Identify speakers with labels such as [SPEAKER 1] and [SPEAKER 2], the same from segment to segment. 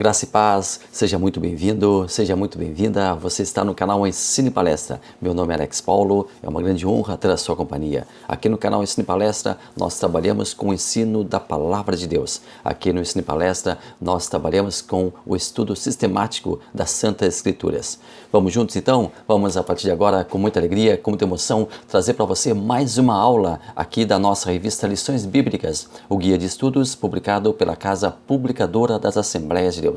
[SPEAKER 1] Graça e paz, seja muito bem-vindo, seja muito bem-vinda. Você está no canal Ensine Palestra. Meu nome é Alex Paulo, é uma grande honra ter a sua companhia. Aqui no canal Ensine Palestra, nós trabalhamos com o ensino da Palavra de Deus. Aqui no Ensine Palestra, nós trabalhamos com o estudo sistemático das Santas Escrituras. Vamos juntos então? Vamos a partir de agora, com muita alegria, com muita emoção, trazer para você mais uma aula aqui da nossa revista Lições Bíblicas, o guia de estudos publicado pela Casa Publicadora das Assembleias de Deus.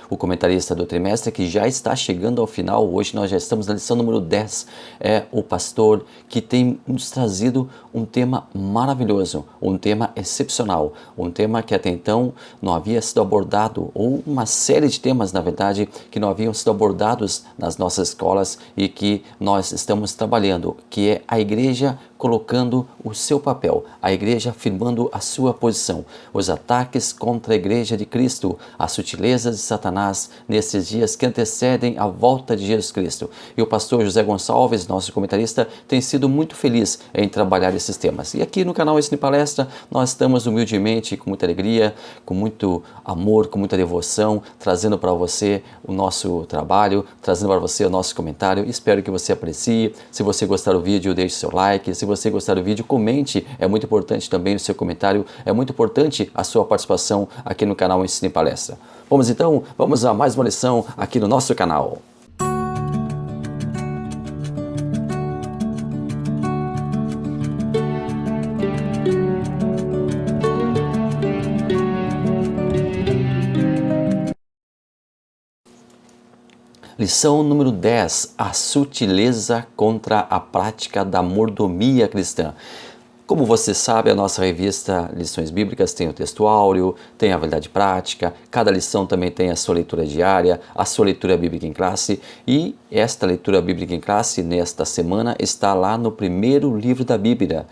[SPEAKER 1] O comentarista do trimestre, que já está chegando ao final, hoje nós já estamos na lição número 10, é o pastor que tem nos trazido um tema maravilhoso, um tema excepcional, um tema que até então não havia sido abordado, ou uma série de temas, na verdade, que não haviam sido abordados nas nossas escolas e que nós estamos trabalhando, que é a igreja colocando o seu papel, a igreja afirmando a sua posição, os ataques contra a igreja de Cristo, as sutilezas de Satanás nesses dias que antecedem a volta de Jesus Cristo. E o pastor José Gonçalves, nosso comentarista, tem sido muito feliz em trabalhar esses temas. E aqui no canal Ensine Palestra, nós estamos humildemente, com muita alegria, com muito amor, com muita devoção, trazendo para você o nosso trabalho, trazendo para você o nosso comentário. Espero que você aprecie. Se você gostar do vídeo, deixe seu like. Se você gostar do vídeo, comente. É muito importante também o seu comentário. É muito importante a sua participação aqui no canal Ensine Palestra. Vamos então, vamos a mais uma lição aqui no nosso canal. Lição número 10, a sutileza contra a prática da mordomia cristã. Como você sabe, a nossa revista Lições Bíblicas tem o texto áureo, tem a verdade prática, cada lição também tem a sua leitura diária, a sua leitura bíblica em classe, e esta leitura bíblica em classe, nesta semana, está lá no primeiro livro da Bíblia,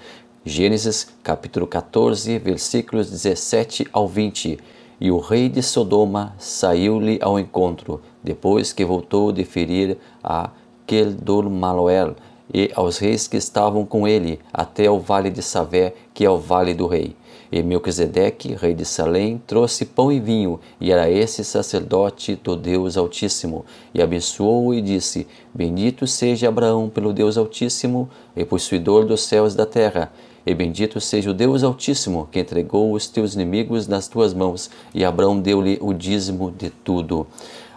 [SPEAKER 1] Gênesis, capítulo 14, versículos 17 ao 20. E o rei de Sodoma saiu-lhe ao encontro, depois que voltou de ferir a Quedorlaomer e aos reis que estavam com ele, até o vale de Savé, que é o vale do rei. E Melquisedeque, rei de Salém, trouxe pão e vinho, e era esse sacerdote do Deus Altíssimo. E abençoou-o e disse: Bendito seja Abraão pelo Deus Altíssimo, e possuidor dos céus e da terra. E bendito seja o Deus Altíssimo, que entregou os teus inimigos nas tuas mãos, e Abraão deu-lhe o dízimo de tudo.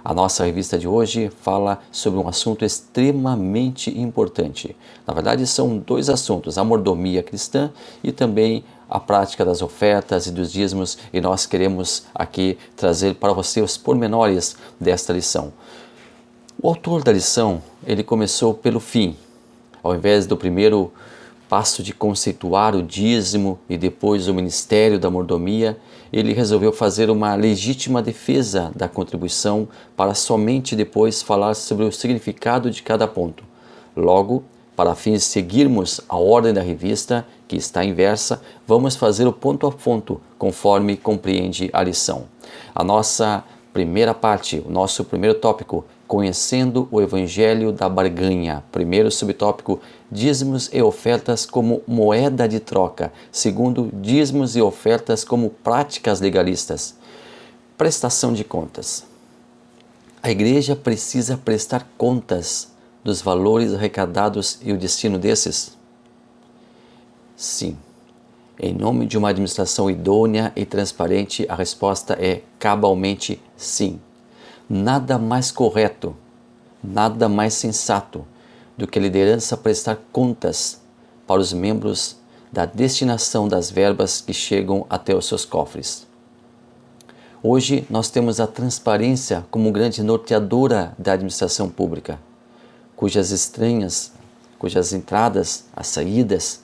[SPEAKER 1] A nossa revista de hoje fala sobre um assunto extremamente importante. Na verdade, são dois assuntos, a mordomia cristã e também a prática das ofertas e dos dízimos, e nós queremos aqui trazer para você os pormenores desta lição. O autor da lição, ele começou pelo fim. Ao invés do primeiro passo de conceituar o dízimo e depois o ministério da mordomia, ele resolveu fazer uma legítima defesa da contribuição para somente depois falar sobre o significado de cada ponto. Logo, para fins de seguirmos a ordem da revista, que está inversa, vamos fazer o ponto a ponto, conforme compreende a lição. A nossa primeira parte, o nosso primeiro tópico, conhecendo o Evangelho da barganha. Primeiro subtópico, dízimos e ofertas como moeda de troca. Segundo, dízimos e ofertas como práticas legalistas. Prestação de contas. A igreja precisa prestar contas dos valores arrecadados e o destino desses? Sim. Em nome de uma administração idônea e transparente, a resposta é cabalmente sim. Nada mais correto, nada mais sensato do que a liderança prestar contas para os membros da destinação das verbas que chegam até os seus cofres. Hoje nós temos a transparência como grande norteadora da administração pública, cujas entradas, as saídas,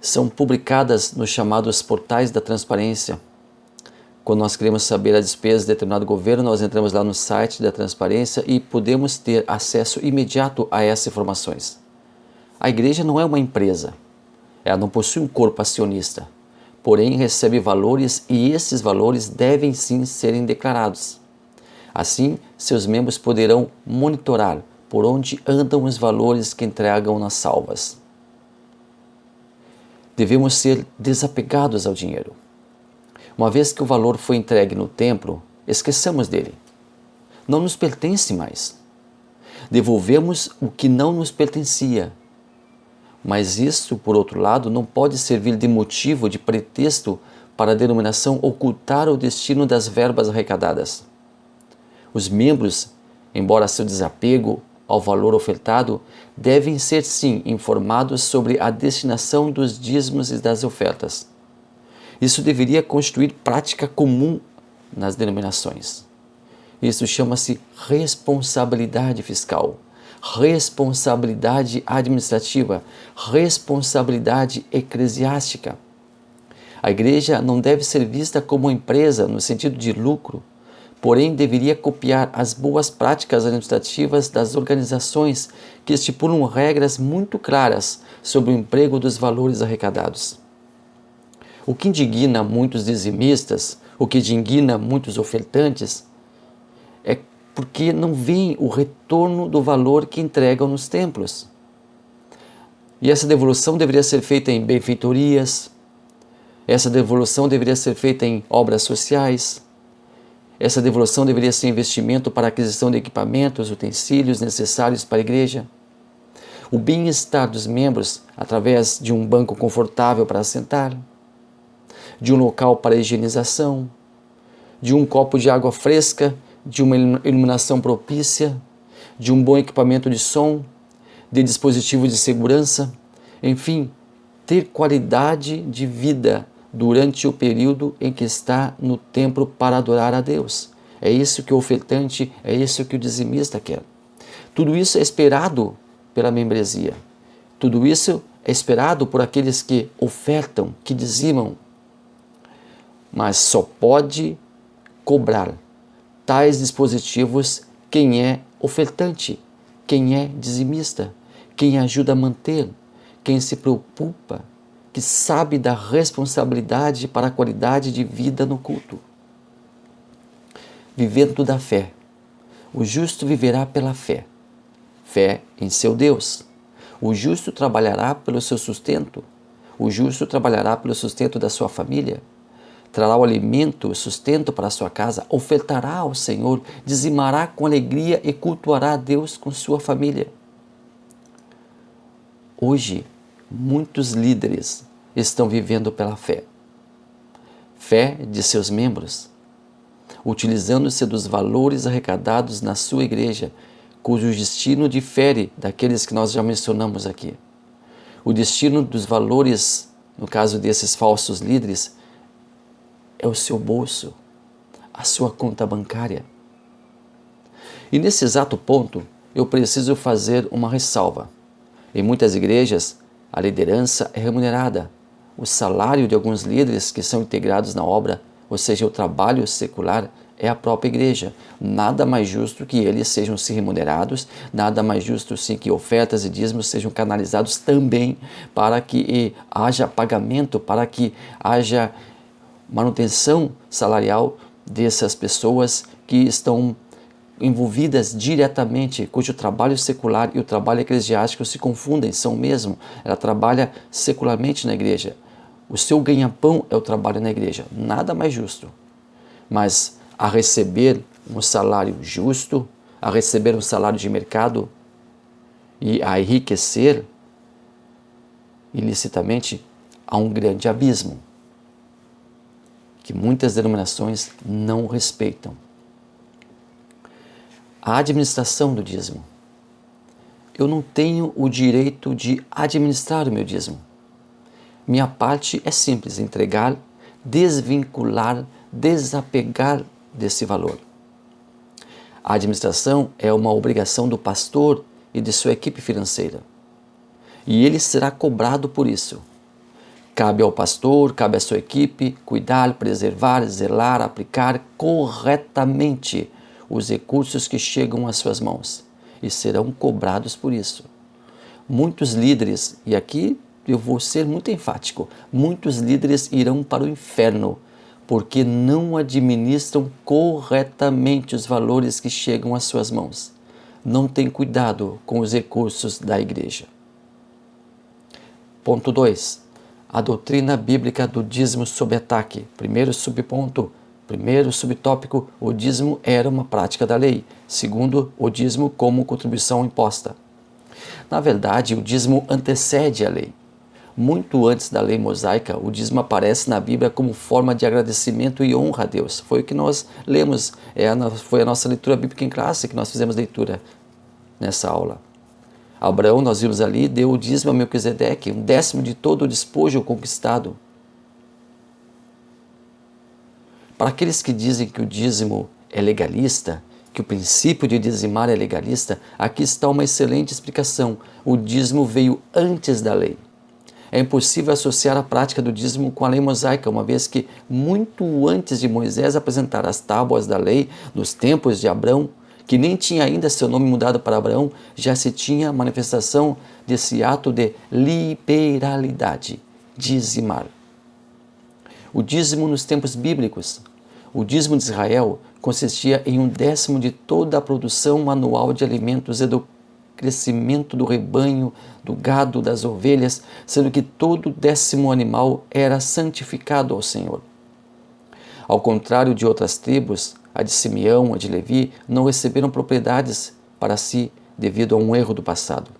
[SPEAKER 1] são publicadas nos chamados portais da transparência. Quando nós queremos saber a despesa de determinado governo, nós entramos lá no site da transparência e podemos ter acesso imediato a essas informações. A igreja não é uma empresa, ela não possui um corpo acionista, porém recebe valores e esses valores devem sim serem declarados. Assim, seus membros poderão monitorar por onde andam os valores que entregam nas salvas. Devemos ser desapegados ao dinheiro. Uma vez que o valor foi entregue no templo, esqueçamos dele. Não nos pertence mais. Devolvemos o que não nos pertencia. Mas isso, por outro lado, não pode servir de motivo, de pretexto para a denominação ocultar o destino das verbas arrecadadas. Os membros, embora seu desapego ao valor ofertado, devem ser sim informados sobre a destinação dos dízimos e das ofertas. Isso deveria constituir prática comum nas denominações. Isso chama-se responsabilidade fiscal, responsabilidade administrativa, responsabilidade eclesiástica. A igreja não deve ser vista como uma empresa no sentido de lucro, porém deveria copiar as boas práticas administrativas das organizações que estipulam regras muito claras sobre o emprego dos valores arrecadados. O que indigna muitos dizimistas, o que indigna muitos ofertantes, é porque não veem o retorno do valor que entregam nos templos. E essa devolução deveria ser feita em benfeitorias, essa devolução deveria ser feita em obras sociais, essa devolução deveria ser investimento para a aquisição de equipamentos, utensílios necessários para a igreja. O bem-estar dos membros através de um banco confortável para assentar, de um local para higienização, de um copo de água fresca, de uma iluminação propícia, de um bom equipamento de som, de dispositivo de segurança, enfim, ter qualidade de vida durante o período em que está no templo para adorar a Deus. É isso que o ofertante, é isso que o dizimista quer. Tudo isso é esperado pela membresia. Tudo isso é esperado por aqueles que ofertam, que dizimam. Mas só pode cobrar tais dispositivos quem é ofertante, quem é dizimista, quem ajuda a manter, quem se preocupa, que sabe da responsabilidade para a qualidade de vida no culto. Vivendo da fé. O justo viverá pela fé. Fé em seu Deus. O justo trabalhará pelo seu sustento. O justo trabalhará pelo sustento da sua família. Trará o alimento, o sustento para a sua casa. Ofertará ao Senhor. Dizimará com alegria e cultuará a Deus com sua família. Hoje, muitos líderes estão vivendo pela fé. Fé de seus membros, utilizando-se dos valores arrecadados na sua igreja, cujo destino difere daqueles que nós já mencionamos aqui. O destino dos valores, no caso desses falsos líderes, é o seu bolso, a sua conta bancária. E nesse exato ponto, eu preciso fazer uma ressalva. Em muitas igrejas, a liderança é remunerada. O salário de alguns líderes que são integrados na obra, ou seja, o trabalho secular, é a própria igreja. Nada mais justo que eles sejam se remunerados, nada mais justo sim que ofertas e dízimos sejam canalizados também para que haja pagamento, para que haja manutenção salarial dessas pessoas que estão envolvidas diretamente, cujo trabalho secular e o trabalho eclesiástico se confundem, são o mesmo. Ela trabalha secularmente na igreja. O seu ganha-pão é o trabalho na igreja. Nada mais justo. Mas a receber um salário justo, a receber um salário de mercado e a enriquecer ilicitamente, há um grande abismo que muitas denominações não respeitam. A administração do dízimo. Eu não tenho o direito de administrar o meu dízimo. Minha parte é simples, entregar, desvincular, desapegar desse valor. A administração é uma obrigação do pastor e de sua equipe financeira. E ele será cobrado por isso. Cabe ao pastor, cabe à sua equipe cuidar, preservar, zelar, aplicar corretamente os recursos que chegam às suas mãos e serão cobrados por isso. Muitos líderes, e aqui eu vou ser muito enfático, muitos líderes irão para o inferno porque não administram corretamente os valores que chegam às suas mãos. Não têm cuidado com os recursos da igreja. Ponto 2. A doutrina bíblica do dízimo sob ataque. Primeiro subponto, Primeiro subtópico, o dízimo era uma prática da lei. Segundo, o dízimo como contribuição imposta. Na verdade, o dízimo antecede a lei. Muito antes da lei mosaica, o dízimo aparece na Bíblia como forma de agradecimento e honra a Deus. Foi o que nós lemos, foi a nossa leitura bíblica em classe que nós fizemos leitura nessa aula. Abraão, nós vimos ali, deu o dízimo a Melquisedeque, 1/10 de todo o despojo conquistado. Para aqueles que dizem que o dízimo é legalista, que o princípio de dizimar é legalista, aqui está uma excelente explicação. O dízimo veio antes da lei. É impossível associar a prática do dízimo com a lei mosaica, uma vez que muito antes de Moisés apresentar as tábuas da lei, nos tempos de Abrão, que nem tinha ainda seu nome mudado para Abraão, já se tinha manifestação desse ato de liberalidade, dizimar. O dízimo nos tempos bíblicos. O dízimo de Israel consistia em 1/10 de toda a produção anual de alimentos e do crescimento do rebanho, do gado, das ovelhas, sendo que todo 10º animal era santificado ao Senhor. Ao contrário de outras tribos, a de Simeão, a de Levi, não receberam propriedades para si devido a um erro do passado.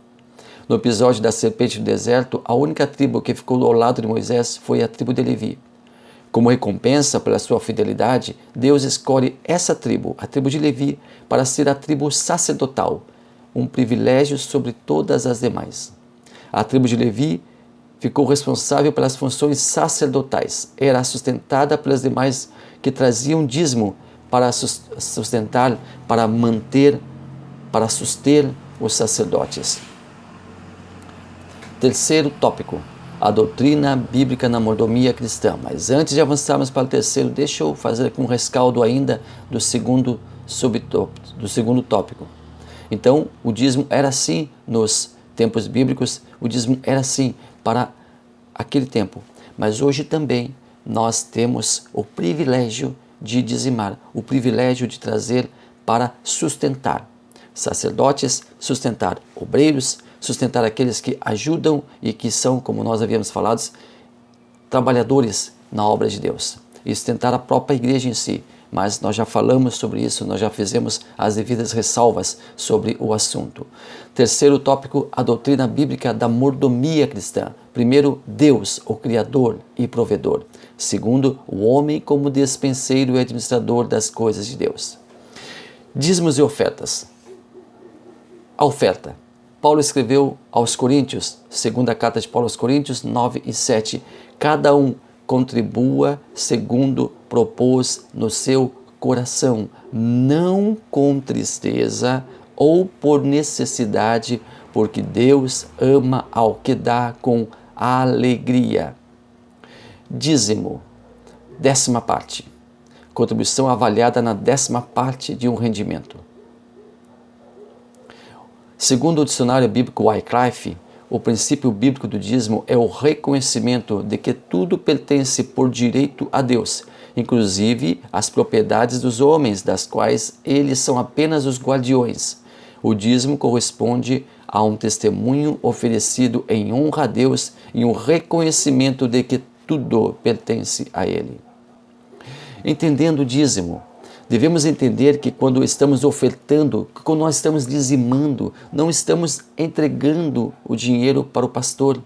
[SPEAKER 1] No episódio da serpente do deserto, a única tribo que ficou ao lado de Moisés foi a tribo de Levi. Como recompensa pela sua fidelidade, Deus escolhe essa tribo, a tribo de Levi, para ser a tribo sacerdotal, um privilégio sobre todas as demais. A tribo de Levi ficou responsável pelas funções sacerdotais. Era sustentada pelas demais que traziam dízimo para sustentar, para manter, para suster os sacerdotes. Terceiro tópico, a doutrina bíblica na mordomia cristã. Mas antes de avançarmos para o terceiro, deixa eu fazer aqui um rescaldo ainda do segundo tópico. Então, o dízimo era assim nos tempos bíblicos, o dízimo era assim para aquele tempo. Mas hoje também nós temos o privilégio de dizimar, o privilégio de trazer para sustentar sacerdotes, sustentar obreiros, sustentar aqueles que ajudam e que são, como nós havíamos falado, trabalhadores na obra de Deus. E sustentar a própria igreja em si. Mas nós já falamos sobre isso, nós já fizemos as devidas ressalvas sobre o assunto. Terceiro tópico, a doutrina bíblica da mordomia cristã. Primeiro, Deus, o Criador e Provedor. Segundo, o homem como despenseiro e administrador das coisas de Deus. Dízimos e ofertas. A oferta. Paulo escreveu aos Coríntios, segunda carta de Paulo aos Coríntios 9 e 7, cada um contribua segundo propôs no seu coração, não com tristeza ou por necessidade, porque Deus ama ao que dá com alegria. Dízimo, 10ª parte. Contribuição avaliada na 10ª parte de um rendimento. Segundo o dicionário bíblico Wycliffe, o princípio bíblico do dízimo é o reconhecimento de que tudo pertence por direito a Deus, inclusive as propriedades dos homens, das quais eles são apenas os guardiões. O dízimo corresponde a um testemunho oferecido em honra a Deus e um reconhecimento de que tudo pertence a Ele. Entendendo o dízimo, devemos entender que quando estamos ofertando, quando nós estamos dizimando, não estamos entregando o dinheiro para o pastor,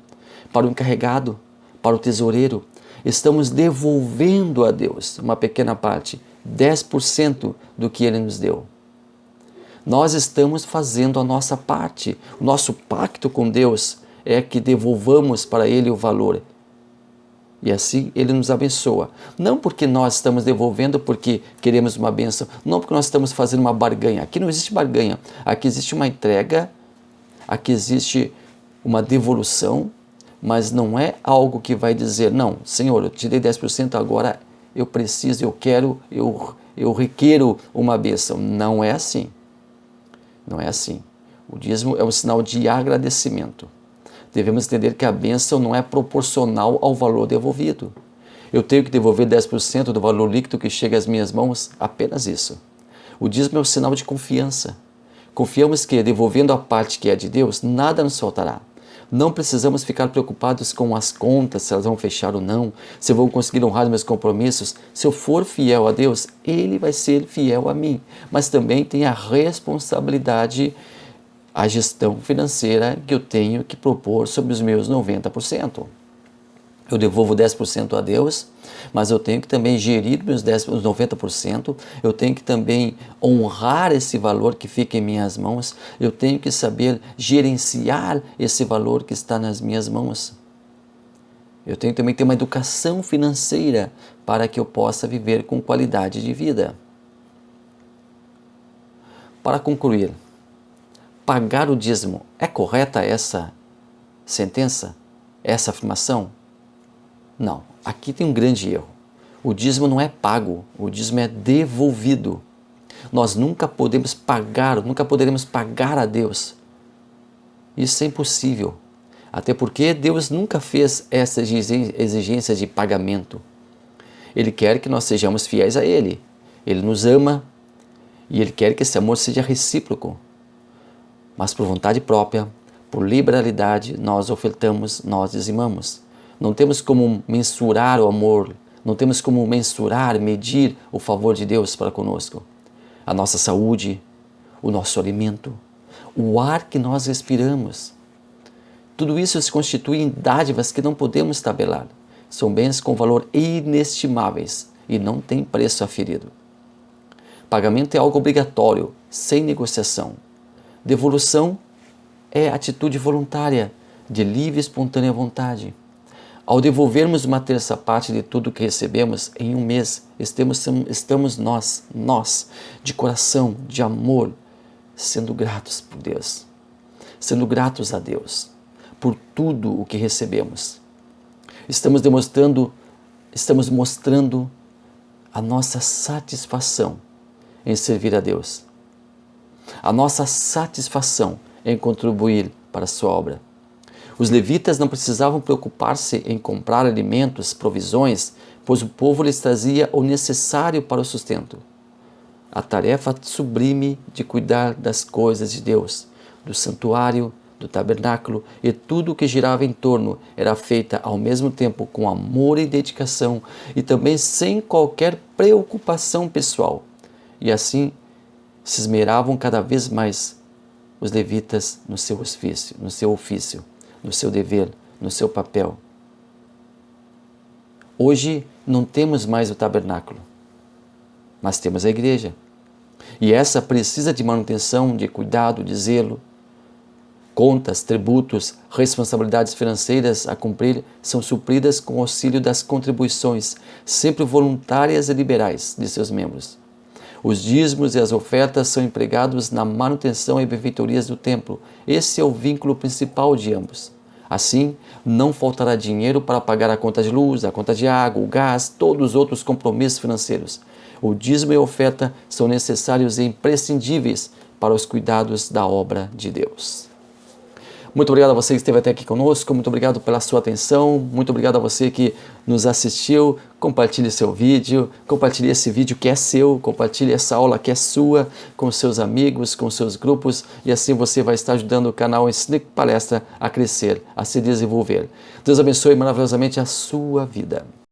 [SPEAKER 1] para o encarregado, para o tesoureiro. Estamos devolvendo a Deus uma pequena parte, 10% do que Ele nos deu. Nós estamos fazendo a nossa parte. O nosso pacto com Deus é que devolvamos para Ele o valor. E assim Ele nos abençoa. Não porque nós estamos devolvendo porque queremos uma bênção, não porque nós estamos fazendo uma barganha. Aqui não existe barganha. Aqui existe uma entrega, aqui existe uma devolução, mas não é algo que vai dizer, não, Senhor, eu te dei 10%, agora eu preciso, eu quero, eu requeiro uma bênção. Não é assim. Não é assim. O dízimo é um sinal de agradecimento. Devemos entender que a bênção não é proporcional ao valor devolvido. Eu tenho que devolver 10% do valor líquido que chega às minhas mãos, apenas isso. O dízimo é um sinal de confiança. Confiamos que, devolvendo a parte que é de Deus, nada nos faltará. Não precisamos ficar preocupados com as contas, se elas vão fechar ou não, se eu vou conseguir honrar meus compromissos. Se eu for fiel a Deus, Ele vai ser fiel a mim. Mas também tem a responsabilidade, a gestão financeira que eu tenho que propor sobre os meus 90%. Eu devolvo 10% a Deus, mas eu tenho que também gerir os 90%, eu tenho que também honrar esse valor que fica em minhas mãos, eu tenho que saber gerenciar esse valor que está nas minhas mãos. Eu tenho que também ter uma educação financeira para que eu possa viver com qualidade de vida. Para concluir, pagar o dízimo, é correta essa sentença, essa afirmação? Não, aqui tem um grande erro. O dízimo não é pago, o dízimo é devolvido. Nós nunca poderemos pagar a Deus. Isso é impossível. Até porque Deus nunca fez essa exigência de pagamento. Ele quer que nós sejamos fiéis a Ele. Ele nos ama e Ele quer que esse amor seja recíproco. Mas por vontade própria, por liberalidade, nós ofertamos, nós dizimamos. Não temos como mensurar o amor, não temos como mensurar, medir o favor de Deus para conosco. A nossa saúde, o nosso alimento, o ar que nós respiramos. Tudo isso se constitui em dádivas que não podemos tabelar. São bens com valor inestimáveis e não tem preço aferido. Pagamento é algo obrigatório, sem negociação. Devolução é atitude voluntária, de livre e espontânea vontade. Ao devolvermos uma terça parte de tudo que recebemos em um mês, estamos nós, de coração, de amor, sendo gratos por Deus, sendo gratos a Deus por tudo o que recebemos. Estamos mostrando a nossa satisfação em servir a Deus, a nossa satisfação em contribuir para a sua obra. Os levitas não precisavam preocupar-se em comprar alimentos, provisões, pois o povo lhes trazia o necessário para o sustento. A tarefa sublime de cuidar das coisas de Deus, do santuário, do tabernáculo e tudo o que girava em torno era feita ao mesmo tempo com amor e dedicação e também sem qualquer preocupação pessoal. E assim se esmeravam cada vez mais os levitas no seu ofício, no seu dever, no seu papel. Hoje não temos mais o tabernáculo, mas temos a igreja. E essa precisa de manutenção, de cuidado, de zelo. Contas, tributos, responsabilidades financeiras a cumprir são supridas com o auxílio das contribuições, sempre voluntárias e liberais, de seus membros. Os dízimos e as ofertas são empregados na manutenção e benfeitorias do templo. Esse é o vínculo principal de ambos. Assim, não faltará dinheiro para pagar a conta de luz, a conta de água, o gás, todos os outros compromissos financeiros. O dízimo e a oferta são necessários e imprescindíveis para os cuidados da obra de Deus. Muito obrigado a você que esteve até aqui conosco, muito obrigado pela sua atenção, muito obrigado a você que nos assistiu. Compartilhe seu vídeo, compartilhe esse vídeo que é seu, compartilhe essa aula que é sua com seus amigos, com seus grupos, e assim você vai estar ajudando o canal Ensino Palestra a crescer, a se desenvolver. Deus abençoe maravilhosamente a sua vida.